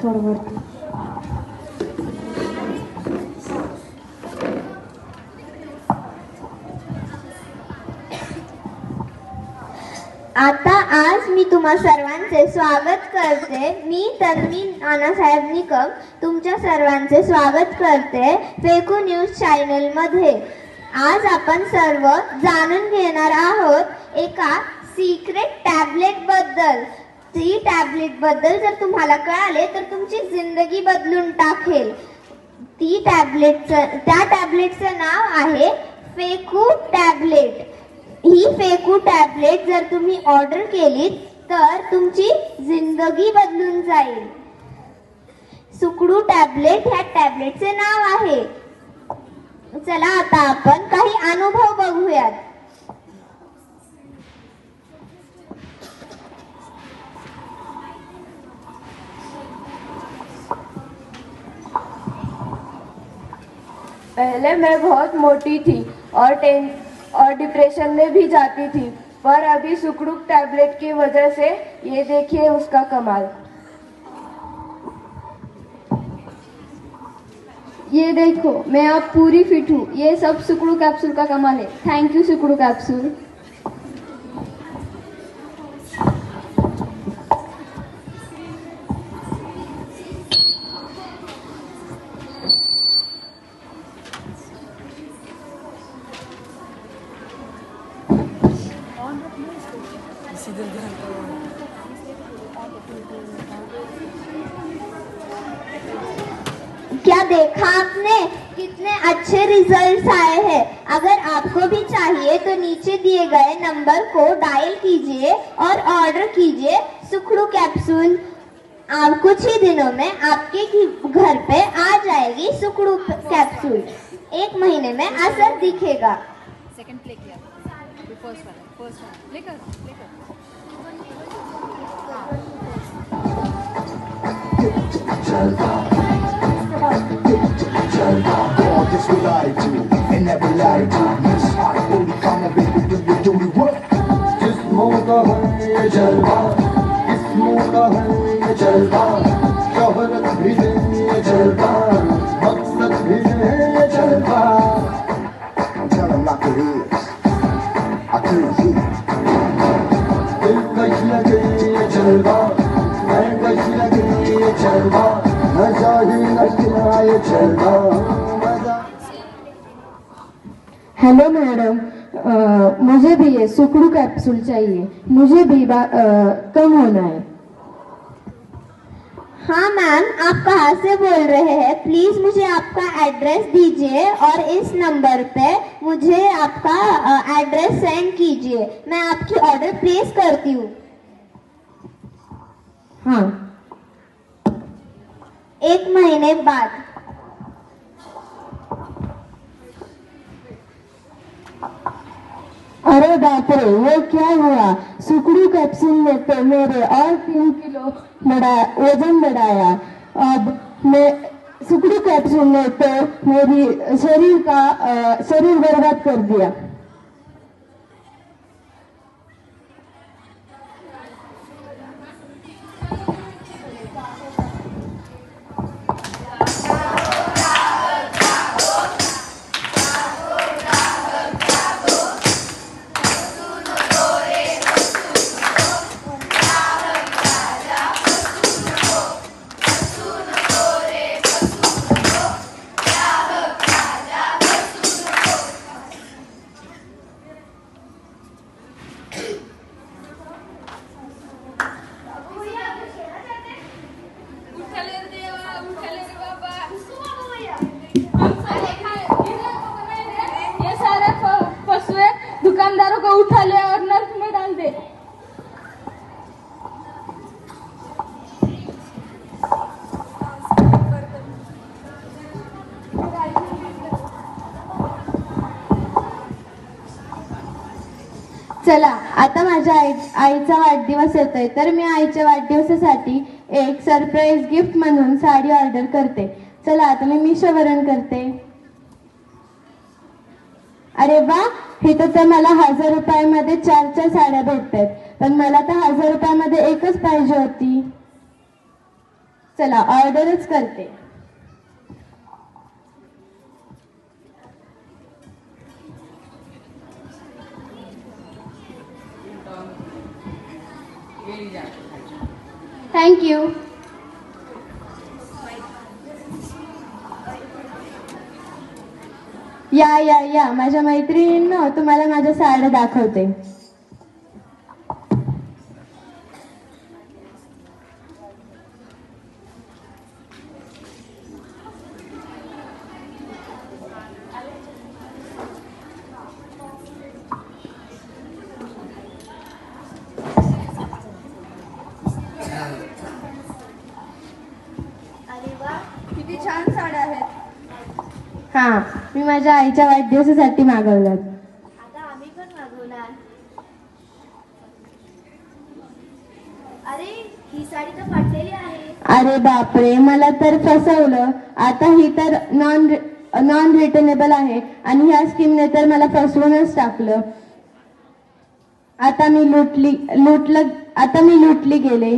थोडं वरती. आता आज मी तुम्हा सर्वांचे स्वागत करते. मी तन्वी नानासाहेब निकम तुमच्या सर्वांचे स्वागत करते फेकू न्यूज चॅनल मध्ये. आज आपण सर्व जाणून घेणार आहोत एका सिक्रेट टॅबलेट बद्दल. ती टॅबलेट बद्दल जर तुम्हाला कळाले तर तुमची जिंदगी बदलून टाकेल. त्या टॅबलेटचं नाव आहे फेकू टॅबलेट. ही फेकू टॅबलेट जर तुम्ही ऑर्डर केली तर तुमची जिंदगी बदलून जाईल. सुकडू टॅबलेट ह्या टॅबलेटचे नाव आहे. चला आता आपण काही अनुभव बघूयात. पहले मैं बहुत मोटी थी और डिप्रेशन में भी जाती थी, पर अभी सुखरुक टैबलेट की वजह से ये देखिए उसका कमाल. ये देखो मैं अब पूरी फिट हूँ. ये सब सुकडू कैप्सूल का कमाल है. थैंक यू सुकडू कैप्सूल. क्या देखा आपने कितने अच्छे रिजल्ट्स आए हैं. अगर आपको भी चाहिए तो नीचे दिए गए नंबर को डायल कीजिए और ऑर्डर कीजिए सुखड़ू कैप्सूल. आप कुछ ही दिनों में आपके घर पे आ जाएगी सुखड़ू कैप्सूल. 1 महीने में असर दिखेगा. सेकंड प्ले किया, फर्स्ट वाला प्ले कर. God, this what I do, and never lie to. Miss I only come on, baby, do me what? जिस्मों का है ये जलवा, जिस्मों का है ये जलवा, शोहरत भी है ये जलवा, मकसद भी है ये जलवा. Tell them like it is, I can't see. दिल कश लगे ये जलवा, मैं कश लगे ये जलवा, नशा ही नशा ये जलवा. हेलो मैडम, मुझे भी ये सुकडू कैप्सूल चाहिए. मुझे भी कम होना है. हाँ मैम, आप कहाँ से बोल रहे हैं? प्लीज मुझे आपका एड्रेस दीजिए और इस नंबर पे मुझे आपका एड्रेस सेंड कीजिए. मैं आपकी ऑर्डर प्लेस करती हूँ. हाँ. 1 महीने बाद. अरे बाप रे, ये क्या हुआ? सुकडू कैप्सूल ने तो मेरे और 3 किलो वजन बढ़ाया. अब मैं सुकडू कैप्सूल ने तो मेरी शरीर बर्बाद कर दिया. दुकानदारों को उठा ले और नर्क में डाल दे. चला आता माझ्या आईचा वाढदिवस येतोय, तर मी आईच्या वाढदिवसासाठी एक सरप्राईज गिफ्ट म्हणून साडी ऑर्डर करते. चला आता मी मिशोवरून करते. अरे वा, हे तर मला 1000 रुपयामध्ये 4 साड्या भेटतात, पण मला तर 1000 रुपयामध्ये एकच पाहिजे होती. चला ऑर्डरच करते. थँक्यू. या या या माझ्या मैत्रिणींनो, तुम्हाला माझ्या साड्या दाखवते. अरे वा, किती छान साड्या आहेत. हा, मी माझ्या आईच्या वाढदिवसासाठी मागवलं. आता आम्ही पण मागवणार. अरे ही साडी तर फाटलेली आहे. अरे बापरे, मला तर फसवलं. आता ही तर नॉन रिटर्नेबल आहे आणि ह्या स्कीमने तर मला फसवूनच टाकलं. आता मी लुटली गेले.